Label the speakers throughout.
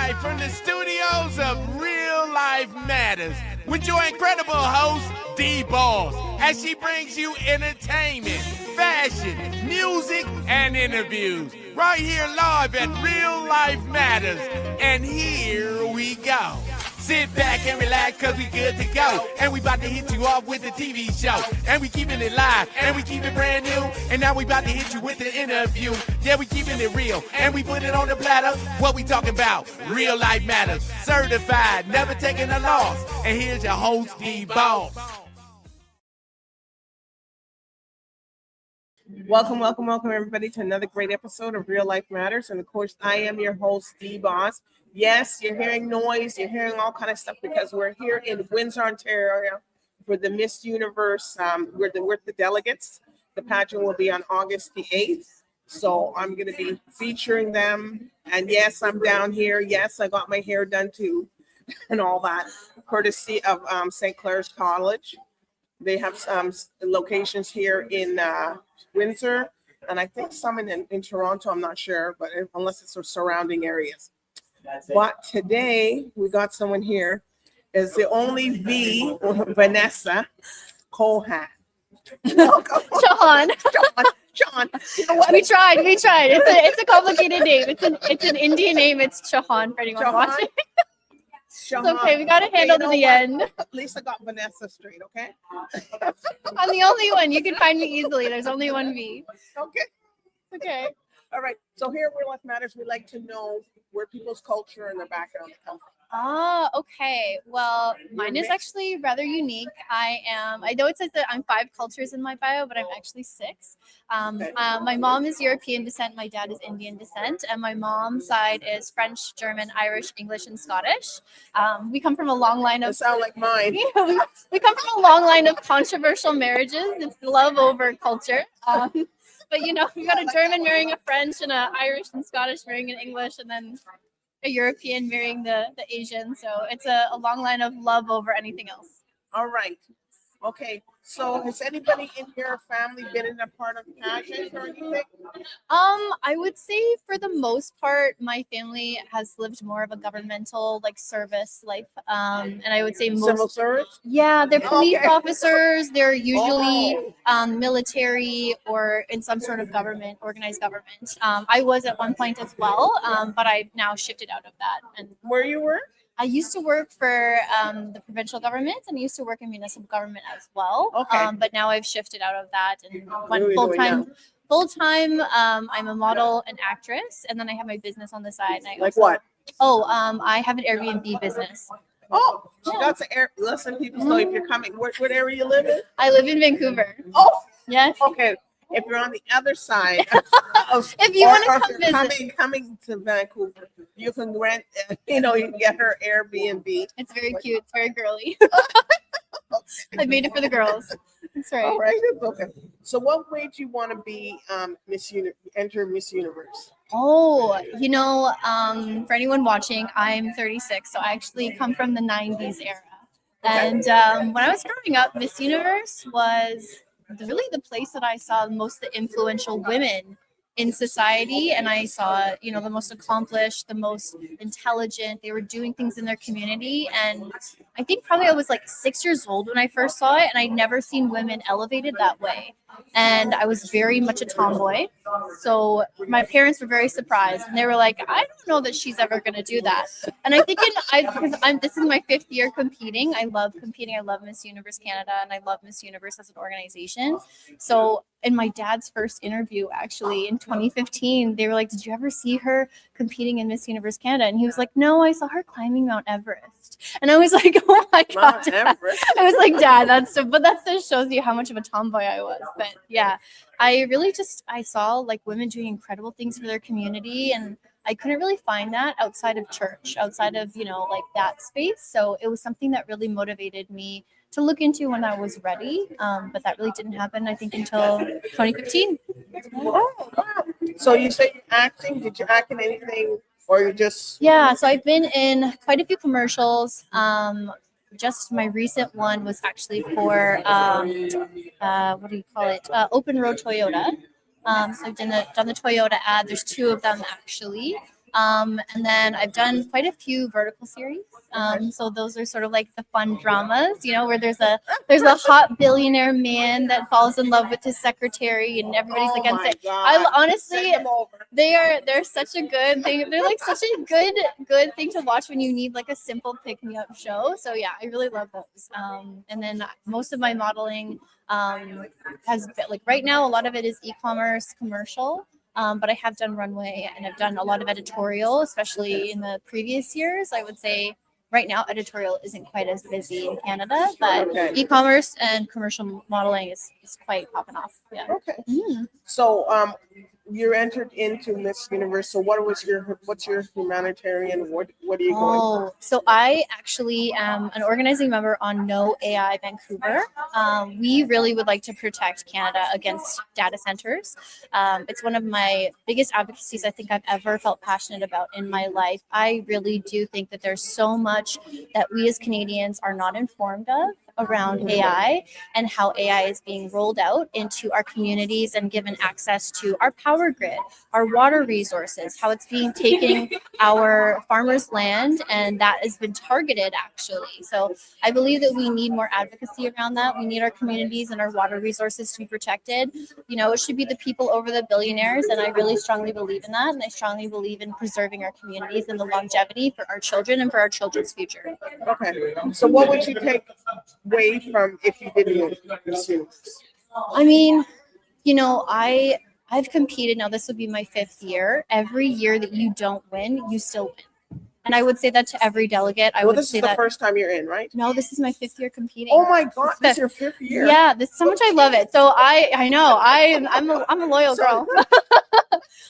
Speaker 1: live from the studios of Real Life Matters with your incredible host, DBoss, as she brings you entertainment, fashion, music, and interviews right here live at Real Life Matters. And here we go. Sit back and relax, cause we good to go. And we about to hit you off with the TV show. And we keeping it live, and we keep it brand new. And now we about to hit you with the interview. Yeah, we keeping it real, and we put it on the platter. What we talking about? Real Life Matters. Certified, never taking a loss. And here's your host, DBoss.
Speaker 2: Welcome, everybody, to another great episode of Real Life Matters. And of course, I am your host, DBoss. Yes, you're hearing noise, you're hearing all kind of stuff because we're here in Windsor, Ontario for the Miss Universe. We're the delegates. The pageant will be on August the 8th. So I'm going to be featuring them. And yes, I'm down here. Yes, I got my hair done too and all that, courtesy of St. Clair's College. They have some locations here in Windsor, and I think some in Toronto, I'm not sure, but unless it's the surrounding areas. But today, we got someone here, is the only Vanessa Chauhan.
Speaker 3: Chauhan.
Speaker 2: Chauhan. You know what?
Speaker 3: We tried. It's a complicated name. It's an Indian name. It's Chauhan for anyone watching. It's okay, we got it handled in the end.
Speaker 2: At least I got Vanessa straight, okay?
Speaker 3: I'm the only one. You can find me easily. There's only one V.
Speaker 2: Okay. All right. So here at Real Life Matters, we like to know where people's culture and their background come from.
Speaker 3: Okay. Well, mine is actually rather unique. I know it says that I'm 5 cultures in my bio, but I'm actually 6. My mom is European descent, my dad is Indian descent, and my mom's side is French, German, Irish, English, and Scottish. We come from a long line of...
Speaker 2: They sound like mine.
Speaker 3: we come from a long line of controversial marriages. It's love over culture. But, you know, we got a German marrying a French and an Irish and Scottish marrying an English, and then a European marrying the Asian. So it's a long line of love over anything else.
Speaker 2: All right. Okay. So has anybody in your family been in a part of pageant or anything?
Speaker 3: I would say for the most part, my family has lived more of a governmental service life. And I would say most
Speaker 2: civil service?
Speaker 3: Yeah, they're police officers. They're usually military or in some sort of government, organized government. I was at one point as well, but I've now shifted out of that. And
Speaker 2: where you were?
Speaker 3: I used to work for the provincial government, and I used to work in municipal government as well.
Speaker 2: Okay.
Speaker 3: But now I've shifted out of that and went full-time. I'm a model and actress, and then I have my business on the side. And
Speaker 2: what?
Speaker 3: I have an Airbnb business.
Speaker 2: Oh, she got to listen, people. So if you're coming, what area you live in?
Speaker 3: I live in Vancouver.
Speaker 2: Oh,
Speaker 3: yes.
Speaker 2: Okay. If you're on the other side,
Speaker 3: if you want to come visit,
Speaker 2: coming to Vancouver, you can rent. You can get her Airbnb.
Speaker 3: It's very cute. It's very girly. I made it for the girls. That's right.
Speaker 2: All right. Okay. So, what made you want to be enter Miss Universe?
Speaker 3: Oh, for anyone watching, I'm 36, so I actually come from the 90s era. And when I was growing up, Miss Universe was really the place that I saw most of the influential women in society, and I saw the most accomplished, the most intelligent. They were doing things in their community, and I think probably I was 6 years old when I first saw it, and I'd never seen women elevated that way. And I was very much a tomboy, so my parents were very surprised, and they were like, I don't know that she's ever going to do that. And I think this is my 5th year competing. I love competing. I love Miss Universe Canada, and I love Miss Universe as an organization. So in my dad's first interview, actually in 2015, they were like, did you ever see her competing in Miss Universe Canada? And he was like, no, I saw her climbing Mount Everest. And I was like, oh my God, Dad. I was like, Dad, that just shows you how much of a tomboy I was. But yeah, I saw women doing incredible things for their community, and I couldn't really find that outside of church, outside of, that space. So it was something that really motivated me to look into when I was ready. But that really didn't happen, I think, until 2015.
Speaker 2: Oh, wow. So you say acting, did you act in anything or you just?
Speaker 3: Yeah, so I've been in quite a few commercials. Just my recent one was actually for, what do you call it? Open Road Toyota. So I've done the Toyota ad. There's 2 of them actually. And then I've done quite a few vertical series. So those are sort of like the fun dramas, where there's a hot billionaire man that falls in love with his secretary and everybody's against it. I honestly, they're such a good thing. They're like such a good thing to watch when you need like a simple pick-me-up show. So yeah, I really love those. And then most of my modeling has been, like right now, a lot of it is e-commerce, commercial. But I have done runway and I've done a lot of editorial, especially in the previous years. I would say right now editorial isn't quite as busy in Canada, but e-commerce and commercial modeling is quite popping off. Yeah.
Speaker 2: Okay. So you're entered into Miss Universe. So what's your humanitarian? What are you going for?
Speaker 3: So I actually am an organizing member on No AI Vancouver. We really would like to protect Canada against data centers. It's one of my biggest advocacies I think I've ever felt passionate about in my life. I really do think that there's so much that we as Canadians are not informed of around AI and how AI is being rolled out into our communities and given access to our power grid, our water resources, how it's being taking our farmers' land, and that has been targeted actually. So I believe that we need more advocacy around that. We need our communities and our water resources to be protected. It should be the people over the billionaires, and I really strongly believe in that. And I strongly believe in preserving our communities and the longevity for our children and for our children's future.
Speaker 2: Okay. So what would you take away from if you didn't win Miss Universe?
Speaker 3: I mean, I've competed now. This would be my 5th year. Every year that you don't win, you still win. And I would say that to every delegate.
Speaker 2: This is the first time you're in, right?
Speaker 3: No, this is my 5th year competing.
Speaker 2: Oh my God, this is your 5th year.
Speaker 3: Yeah, this is so much I love it. So I know I'm a loyal girl.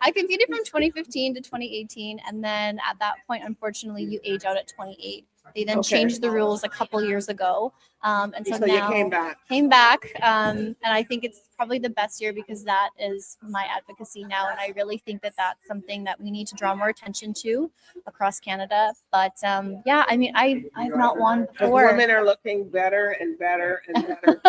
Speaker 3: I competed from 2015 to 2018, and then at that point, unfortunately, you age out at 28. They then changed the rules a couple years ago. And so now
Speaker 2: you came
Speaker 3: back. And I think it's probably the best year because that is my advocacy now. And I really think that that's something that we need to draw more attention to across Canada. But I've not won before.
Speaker 2: Women are looking better and better and better.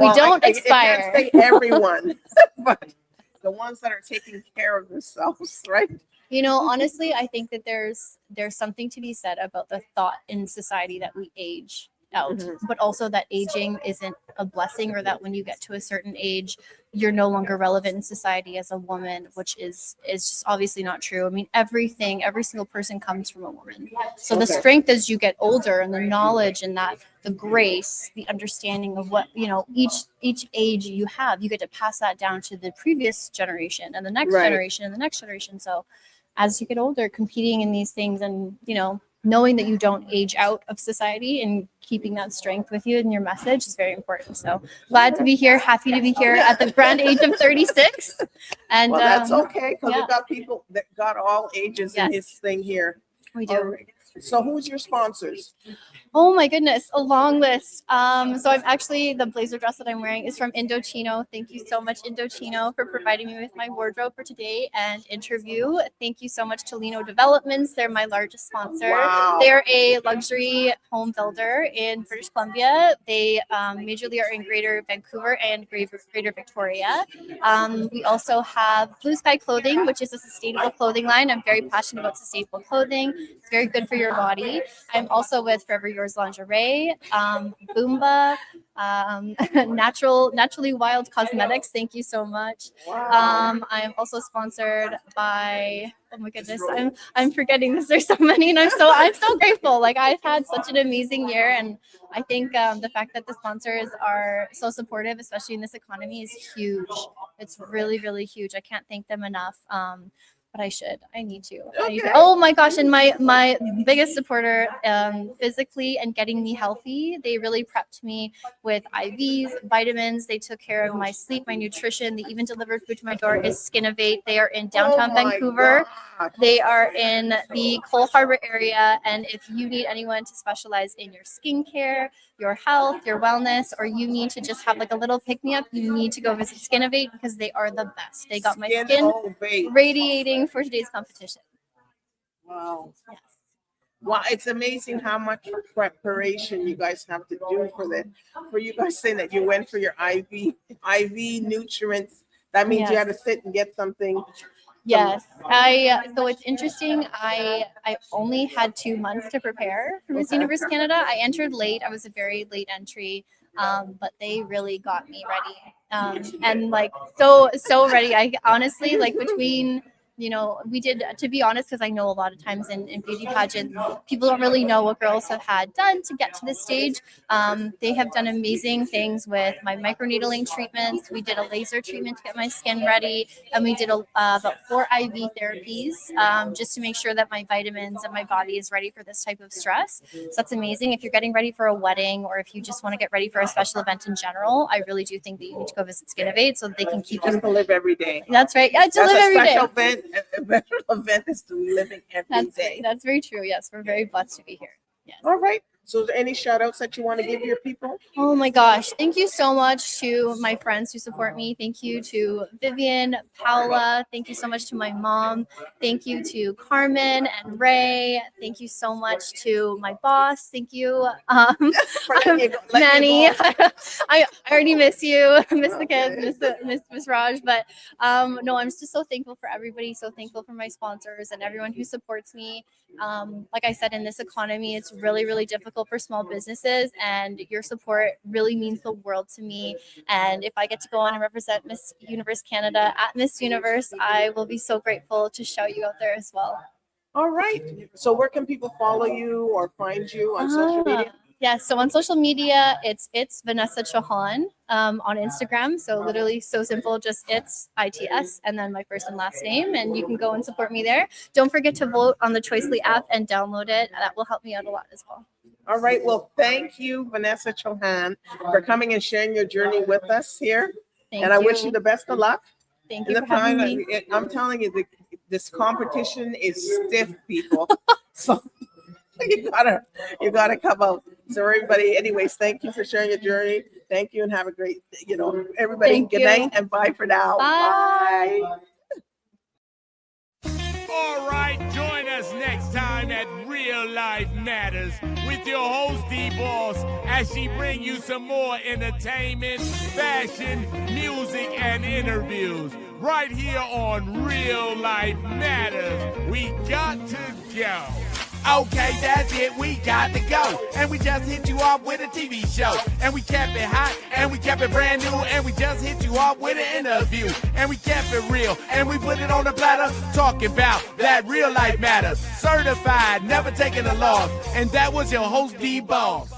Speaker 3: We don't expire.
Speaker 2: I can't say everyone, but the ones that are taking care of themselves, right?
Speaker 3: Honestly, I think that there's something to be said about the thought in society that we age out, but also that aging isn't a blessing, or that when you get to a certain age, you're no longer relevant in society as a woman, which is just obviously not true. I mean, every single person comes from a woman. So the strength as you get older, and the knowledge, and that the grace, the understanding of what, each age you have, you get to pass that down to the previous generation and the next generation and the next generation. So as you get older, competing in these things and, knowing that you don't age out of society and keeping that strength with you and your message is very important. So glad to be here. Happy to be here at the grand age of 36. And
Speaker 2: that's okay, because we've got people that got all ages in this thing here.
Speaker 3: We do.
Speaker 2: Right. So who's your sponsors?
Speaker 3: Oh my goodness, a long list. So I'm actually, the blazer dress that I'm wearing is from Indochino. Thank you so much, Indochino, for providing me with my wardrobe for today and interview. Thank you so much to Lino Developments. They're my largest sponsor.
Speaker 2: Wow.
Speaker 3: They're a luxury home builder in British Columbia. They majorly are in Greater Vancouver and Greater Victoria. We also have Blue Sky Clothing, which is a sustainable clothing line. I'm very passionate about sustainable clothing. It's very good for your body. I'm also with Forever Yours Lingerie, Boomba, Naturally Wild Cosmetics. Thank you so much.
Speaker 2: Wow.
Speaker 3: I'm also sponsored by, oh my goodness, I'm forgetting this. There's so many, and I'm so grateful. Like, I've had such an amazing year, and I think the fact that the sponsors are so supportive, especially in this economy, is huge. It's really, really huge. I can't thank them enough. But I need to. Oh my gosh. And my biggest supporter, physically and getting me healthy, they really prepped me with IVs, vitamins. They took care of my sleep, my nutrition. They even delivered food to my door, is Skinovate. They are in downtown Vancouver.
Speaker 2: God.
Speaker 3: They are in the Cole Harbor area. And if you need anyone to specialize in your skincare, your health, your wellness, or you need to just have like a little pick-me-up, you need to go visit Skinovate because they are the best. They got my skin radiating for today's competition.
Speaker 2: Wow.
Speaker 3: Yes.
Speaker 2: Wow, it's amazing how much preparation you guys have to do for that. For you guys saying that you went for your IV nutrients, that means you had to sit and get something.
Speaker 3: Yes, so it's interesting. I only had 2 months to prepare for Miss Universe Canada. I entered late. I was a very late entry, but they really got me ready, and like so ready. I honestly like between. We did, to be honest, because I know a lot of times in beauty pageants, people don't really know what girls have had done to get to this stage. They have done amazing things with my microneedling treatments. We did a laser treatment to get my skin ready, and we did about 4 IV therapies just to make sure that my vitamins and my body is ready for this type of stress. So that's amazing. If you're getting ready for a wedding, or if you just want to get ready for a special event in general, I really do think that you need to go visit Skinnovate so that they can keep
Speaker 2: just to live every day.
Speaker 3: That's right. Yeah, to live every day.
Speaker 2: Event. A special event is to living every day.
Speaker 3: That's very true. Yes, we're very blessed to be here. Yes.
Speaker 2: All right. So is there any shout outs that you want to give your people?
Speaker 3: Oh my gosh. Thank you so much to my friends who support me. Thank you to Vivian, Paula. Thank you so much to my mom. Thank you to Carmen and Ray. Thank you so much to my boss. Thank you, Manny. I already miss you. Miss the kids, miss Raj. But no, I'm just so thankful for everybody. So thankful for my sponsors and everyone who supports me. Like I said, in this economy, it's really, really difficult for small businesses, and your support really means the world to me. And if I get to go on and represent Miss Universe Canada at Miss Universe, I will be so grateful to shout you out there as well.
Speaker 2: All right. So where can people follow you or find you on social media?
Speaker 3: Yes, so on social media, it's Vanessa Chauhan on Instagram. So literally so simple, just it's ITS and then my first and last name, and you can go and support me there. Don't forget to vote on the Choicely app and download it. That will help me out a lot as well.
Speaker 2: All right. Well, thank you, Vanessa Chauhan, for coming and sharing your journey with us here. I wish you the best of luck.
Speaker 3: Thank you for having me.
Speaker 2: I'm telling you, this competition is stiff, people. So you gotta come out. So everybody, anyways, thank you for sharing your journey. Thank you, and have a great, everybody. Good night and bye for now.
Speaker 3: Bye.
Speaker 1: All right, join us next time at Real Life Matters with your host DBoss as she bring you some more entertainment, fashion, music, and interviews right here on Real Life Matters. We got to go. Okay, that's it, we got to go. And we just hit you off with a TV show. And we kept it hot, and we kept it brand new. And we just hit you off with an interview. And we kept it real, and we put it on the platter. Talking about that real life matters. Certified, never taking a loss. And that was your host, DBoss.